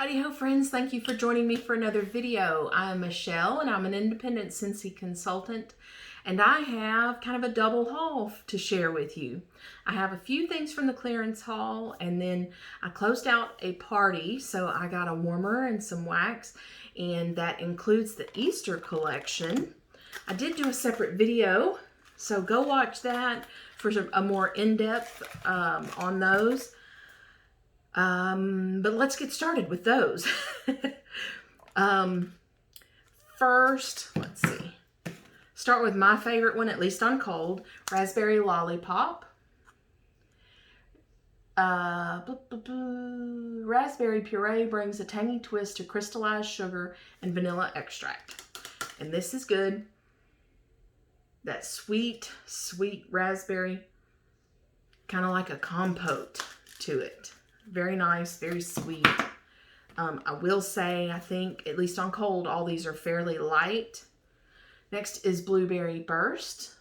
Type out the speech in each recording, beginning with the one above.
Hidey-Ho Friends, thank you for joining me for another video. I'm Michelle and I'm an independent Scentsy consultant, and I have kind of a double haul to share with you. I have a few things from the clearance haul, and then I closed out a party, so I got a warmer and some wax, and that includes the Easter collection. I did do a separate video, so go watch that for a more in-depth on those. But let's get started with those. First, let's see. Start with my favorite one, at least on cold, Raspberry Lollipop. Raspberry puree brings a tangy twist to crystallized sugar and vanilla extract. And this is good. That sweet, sweet raspberry, kind of like a compote to it. Very nice, very sweet. I will say, I think, at least on cold, all these are fairly light. Next is Blueberry Burst.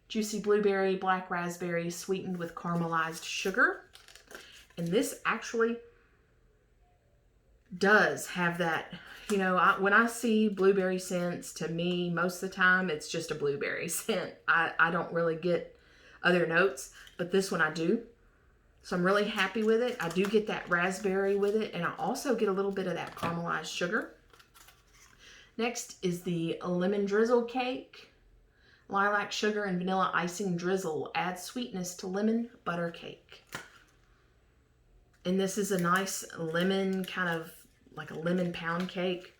Juicy blueberry, black raspberry, sweetened with caramelized sugar. And this actually does have that, you know, when I see blueberry scents, to me, most of the time, it's just a blueberry scent. I don't really get other notes, but this one I do. So I'm really happy with it. I do get that raspberry with it, and I also get a little bit of that caramelized sugar. Next is the Lemon Drizzle Cake. Lilac sugar and vanilla icing drizzle adds sweetness to lemon butter cake. And this is a nice lemon, kind of like a lemon pound cake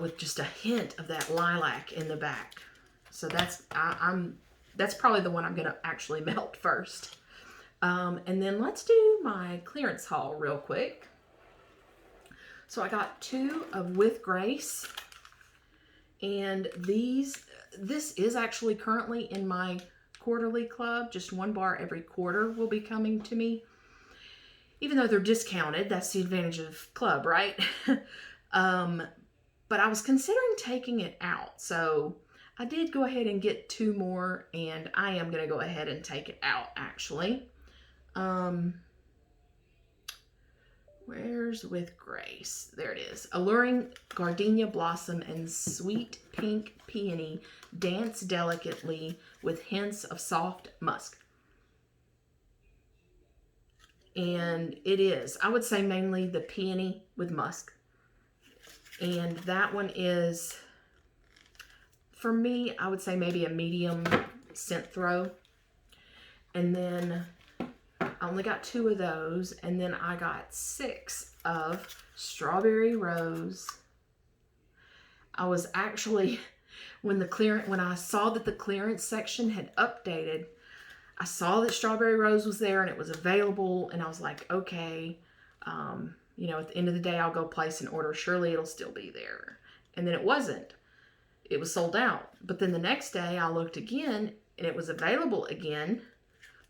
with just a hint of that lilac in the back. So that's probably the one I'm gonna actually melt first. And then let's do my clearance haul real quick. So I got two of With Grace, and this is actually currently in my quarterly club. Just one bar every quarter will be coming to me. Even though they're discounted, that's the advantage of club, right? But I was considering taking it out, so I did go ahead and get two more, and I am going to go ahead and take it out, actually. Where's With Grace? There it is. Alluring gardenia blossom and sweet pink peony dance delicately with hints of soft musk. And it is, I would say, mainly the peony with musk. And that one is, for me, I would say maybe a medium scent throw. And then I only got two of those, and then I got 6 of Strawberry Rose. I was actually, when I saw that the clearance section had updated, I saw that Strawberry Rose was there and it was available, and I was like, okay, you know, at the end of the day, I'll go place an order. Surely it'll still be there. And then it wasn't. It was sold out. But then the next day I looked again and it was available again.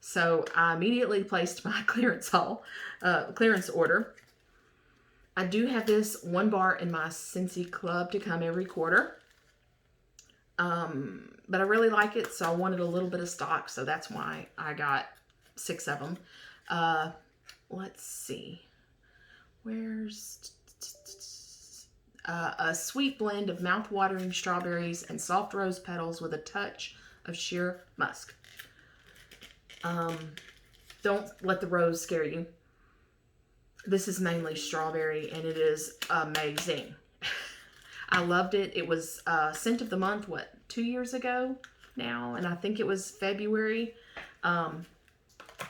So I immediately placed my clearance order. I do have this one bar in my Scentsy club to come every quarter. But I really like it, so I wanted a little bit of stock, so that's why I got 6 of them. Let's see. Where's a sweet blend of mouth-watering strawberries and soft rose petals with a touch of sheer musk. Don't let the rose scare you. This is mainly strawberry, and it is amazing. I loved it. It was scent of the month, 2 years ago now, and I think it was February. And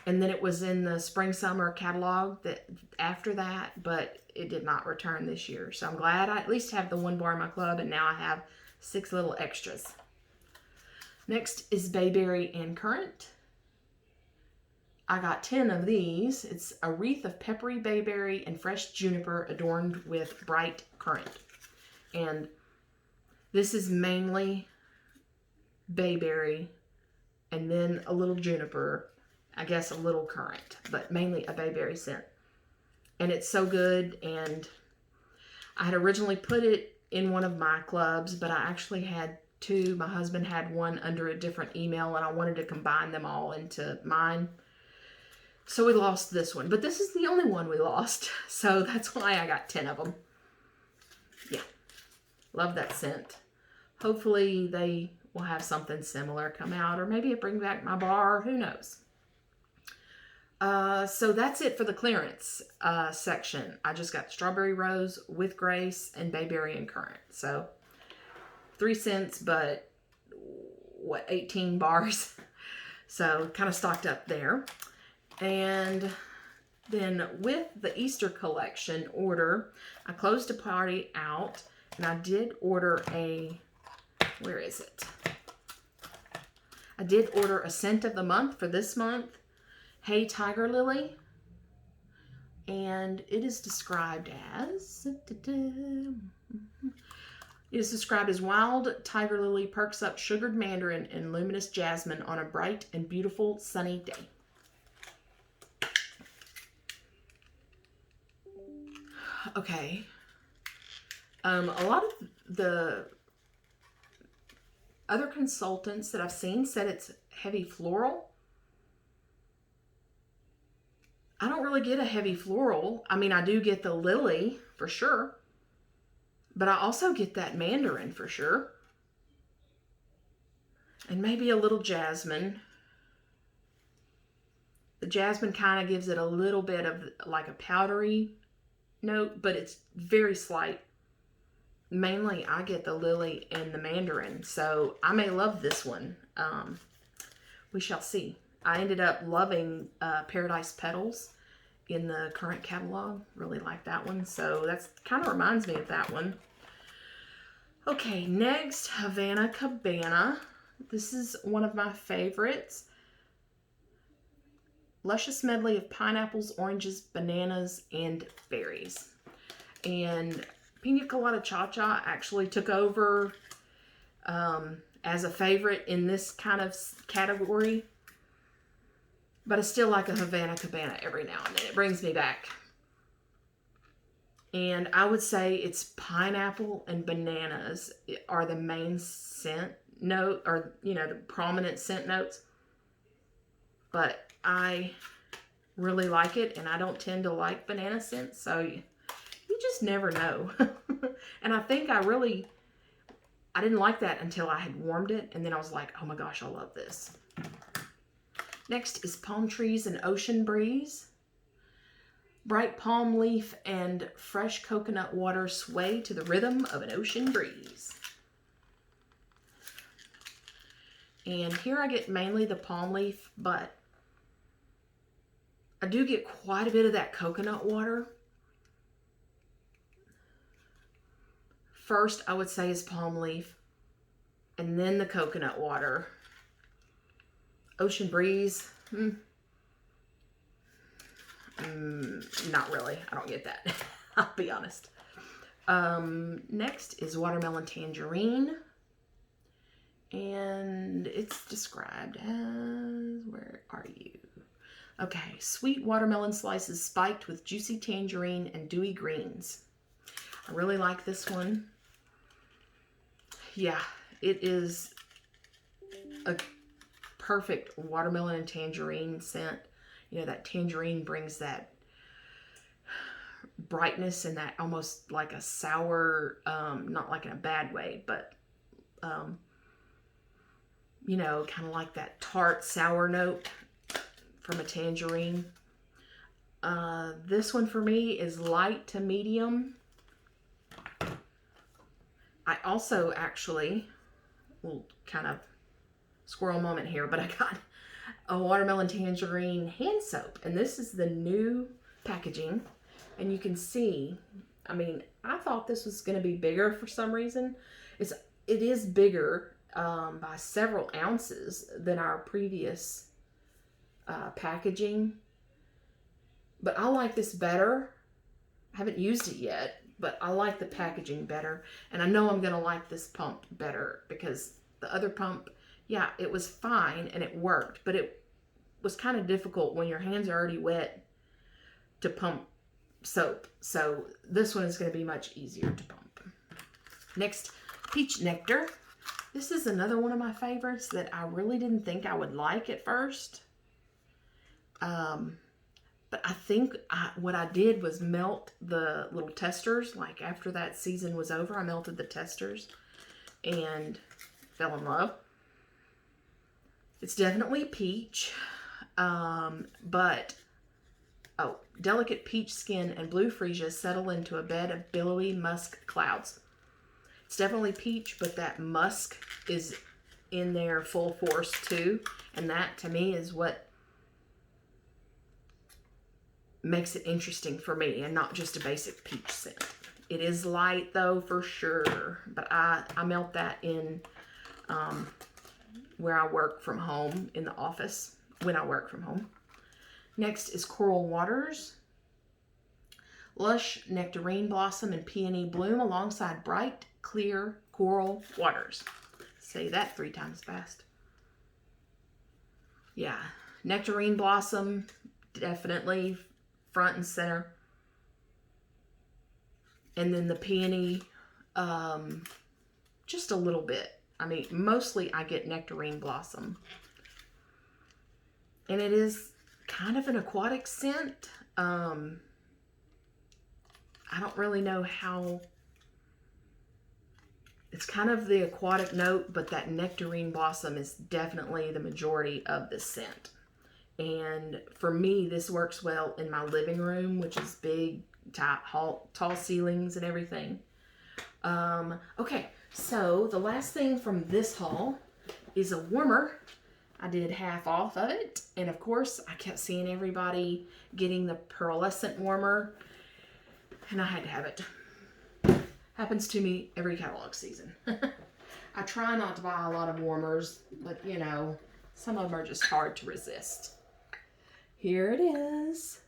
then it was in the spring summer catalog after that, but it did not return this year. So I'm glad I at least have the one bar in my club, and now I have 6 little extras. Next is Bayberry Current. I got 10 of these. It's a wreath of peppery bayberry and fresh juniper adorned with bright currant. And this is mainly bayberry and then a little juniper, I guess a little currant, but mainly a bayberry scent. And it's so good, and I had originally put it in one of my clubs, but I actually had 2. My husband had one under a different email, and I wanted to combine them all into mine. So we lost this one, but this is the only one we lost. So that's why I got 10 of them. Yeah, love that scent. Hopefully they will have something similar come out, or maybe it bring back my bar, who knows. So that's it for the clearance section. I just got Strawberry Rose, With Grace, and Bayberry and Current. So 3 cents, but what, 18 bars? So kind of stocked up there. And then with the Easter collection order, I closed a party out, and I did order a, where is it? I did order a scent of the month for this month. Hey Tiger Lily, and it is described as, wild tiger lily perks up sugared mandarin and luminous jasmine on a bright and beautiful sunny day. Okay, a lot of the other consultants that I've seen said it's heavy floral. I don't really get a heavy floral. I mean, I do get the lily for sure, but I also get that mandarin for sure. And maybe a little jasmine. The jasmine kind of gives it a little bit of like a powdery note, but it's very slight. Mainly, I get the lily and the mandarin, so I may love this one. We shall see. I ended up loving Paradise Petals in the current catalog. Really like that one. So that's kind of reminds me of that one. Okay, next, Havana Cabana. This is one of my favorites. Luscious medley of pineapples, oranges, bananas, and berries. And Pina Colada Cha-Cha actually took over as a favorite in this kind of category. But I still like a Havana Cabana every now and then. It brings me back. And I would say it's pineapple and bananas are the main scent note, or, you know, the prominent scent notes. But I really like it, and I don't tend to like banana scents, so you just never know. And I think I didn't like that until I had warmed it, and then I was like, oh my gosh, I love this. Next is Palm Trees and Ocean Breeze. Bright palm leaf and fresh coconut water sway to the rhythm of an ocean breeze. And here I get mainly the palm leaf, but I do get quite a bit of that coconut water. First, I would say is palm leaf, and then the coconut water. Ocean breeze, not really. I don't get that. I'll be honest. Next is watermelon tangerine. And it's described as, where are you? Okay, sweet watermelon slices spiked with juicy tangerine and dewy greens. I really like this one. Yeah, it is a perfect watermelon and tangerine scent. You know, that tangerine brings that brightness and that almost like a sour, not like in a bad way, but, you know, kind of like that tart sour note from a tangerine. This one for me is light to medium. I also actually, will kind of squirrel moment here, but I got a watermelon tangerine hand soap, and this is the new packaging, and you can see, I mean, I thought this was going to be bigger for some reason. It is bigger by several ounces than our previous packaging, but I like this better. I haven't used it yet, but I like the packaging better, and I know I'm going to like this pump better, because the other pump, yeah, it was fine and it worked, but it was kind of difficult when your hands are already wet to pump soap. So this one is going to be much easier to pump. Next, Peach Nectar. This is another one of my favorites that I really didn't think I would like at first. But I think what I did was melt the little testers. Like after that season was over, I melted the testers and fell in love. It's definitely peach, but delicate peach skin and blue freesia settle into a bed of billowy musk clouds. It's definitely peach, but that musk is in there full force too. And that to me is what makes it interesting for me and not just a basic peach scent. It is light though, for sure, but I melt that in where I work from home, in the office when I work from home. Next is Coral Waters. Lush nectarine blossom and peony bloom alongside bright, clear coral waters. Say that 3 times fast. Yeah, nectarine blossom, definitely front and center. And then the peony, just a little bit. I mean, mostly I get nectarine blossom. And it is kind of an aquatic scent. I don't really know how. It's kind of the aquatic note, but that nectarine blossom is definitely the majority of this scent. And for me, this works well in my living room, which is big, tall ceilings and everything. Okay, so the last thing from this haul is a warmer. I did half off of it. And of course, I kept seeing everybody getting the Pearlescent Warmer. And I had to have it. Happens to me every catalog season. I try not to buy a lot of warmers, but you know, some of them are just hard to resist. Here it is.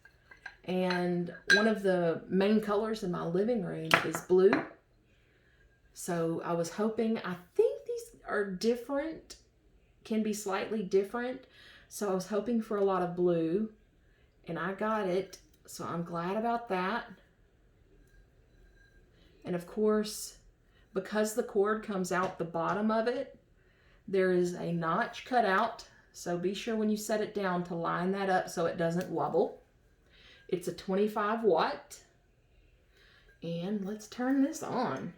And one of the main colors in my living room is blue. So I was hoping, I think these are different, can be slightly different. So I was hoping for a lot of blue, and I got it. So I'm glad about that. And of course, because the cord comes out the bottom of it, there is a notch cut out. So be sure when you set it down to line that up so it doesn't wobble. It's a 25 watt. And let's turn this on.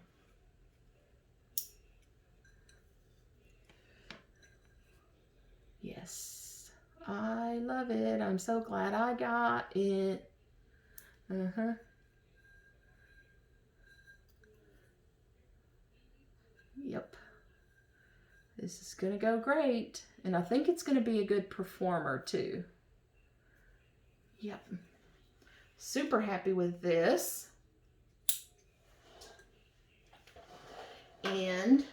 Yes, I love it. I'm so glad I got it. Yep. This is going to go great. And I think it's going to be a good performer too. Yep. Super happy with this. And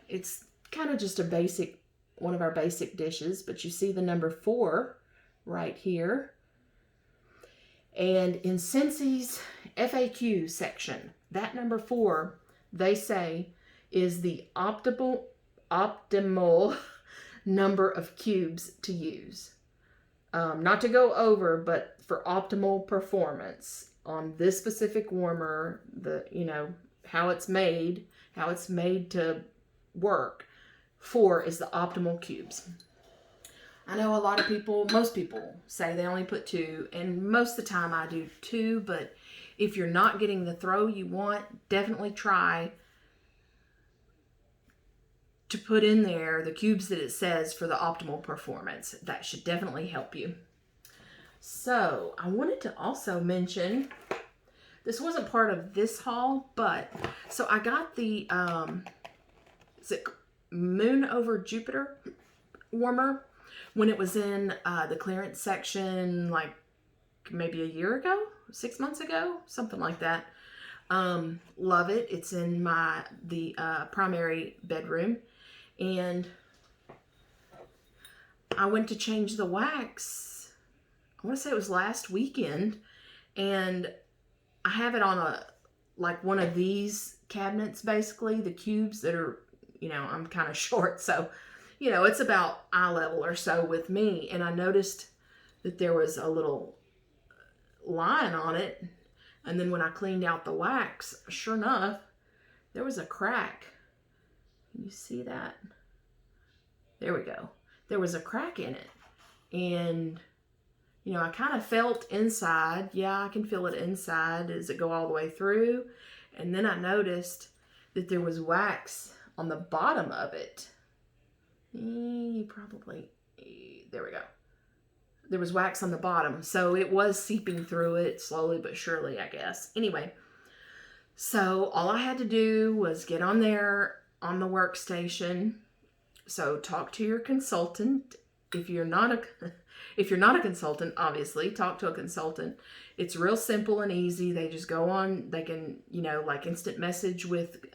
it's kind of just a basic, one of our basic dishes, but you see the number 4 right here. And in Scentsy's FAQ section, that number 4, they say, is the optimal number of cubes to use. Not to go over, but for optimal performance on this specific warmer, how it's made to work. 4 is the optimal cubes. I know a lot of people, most people say they only put 2, and most of the time I do 2, but if you're not getting the throw you want, definitely try to put in there the cubes that it says for the optimal performance. That should definitely help you. So I wanted to also mention, this wasn't part of this haul, but so I got the is it Moon Over Jupiter warmer when it was in the clearance section, like maybe a year ago, 6 months ago, something like that. Love it. It's in the primary bedroom, and I went to change the wax. I want to say it was last weekend, and I have it on one of these cabinets, basically the cubes that are, I'm kind of short, so it's about eye level or so with me, and I noticed that there was a little line on it. And then when I cleaned out the wax, sure enough, there was a crack. Can you see that? There we go. There was a crack in it. And you know, I kind of felt inside. Yeah, I can feel it inside. Does it go all the way through? And then I noticed that there was wax on the bottom of it. Probably, there we go. There was wax on the bottom, so it was seeping through it slowly but surely, I guess. Anyway, so all I had to do was get on there on the workstation. So talk to your consultant. If you're not a consultant, obviously talk to a consultant. It's real simple and easy. They just go on. They can, you know, like instant message with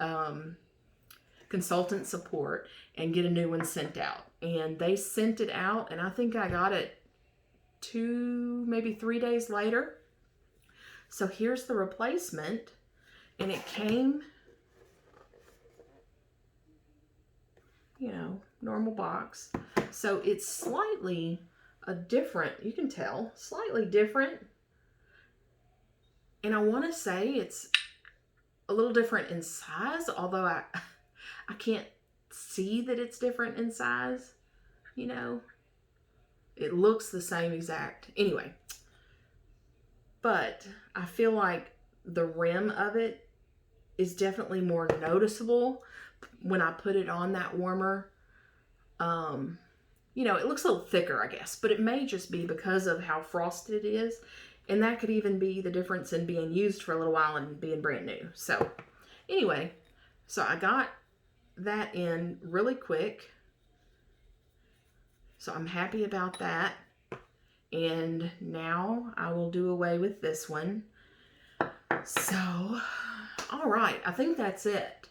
consultant support and get a new one sent out. And they sent it out, and I think I got it 2, maybe 3 days later. So here's the replacement, and it came, you know, normal box. So it's slightly different, you can tell, slightly different. And I want to say it's a little different in size, although I can't see that it's different in size, you know. It looks the same exact. Anyway, but I feel like the rim of it is definitely more noticeable when I put it on that warmer. You know, it looks a little thicker, I guess, but it may just be because of how frosted it is. And that could even be the difference in being used for a little while and being brand new. So anyway, so I got that in really quick. So I'm happy about that. And now I will do away with this one. So, all right, I think that's it.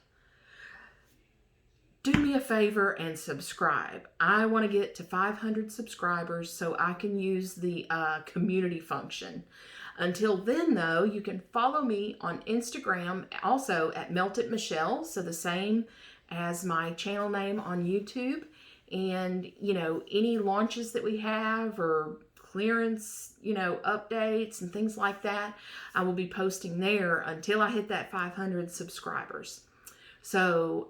Do me a favor and subscribe. I want to get to 500 subscribers so I can use the community function. Until then, though, you can follow me on Instagram, also at Melted Michelle, so the same as my channel name on YouTube. And, you know, any launches that we have or clearance, you know, updates and things like that, I will be posting there until I hit that 500 subscribers. So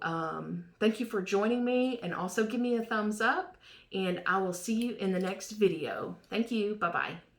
thank you for joining me, and also give me a thumbs up, and I will see you in the next video. Thank you. Bye-bye.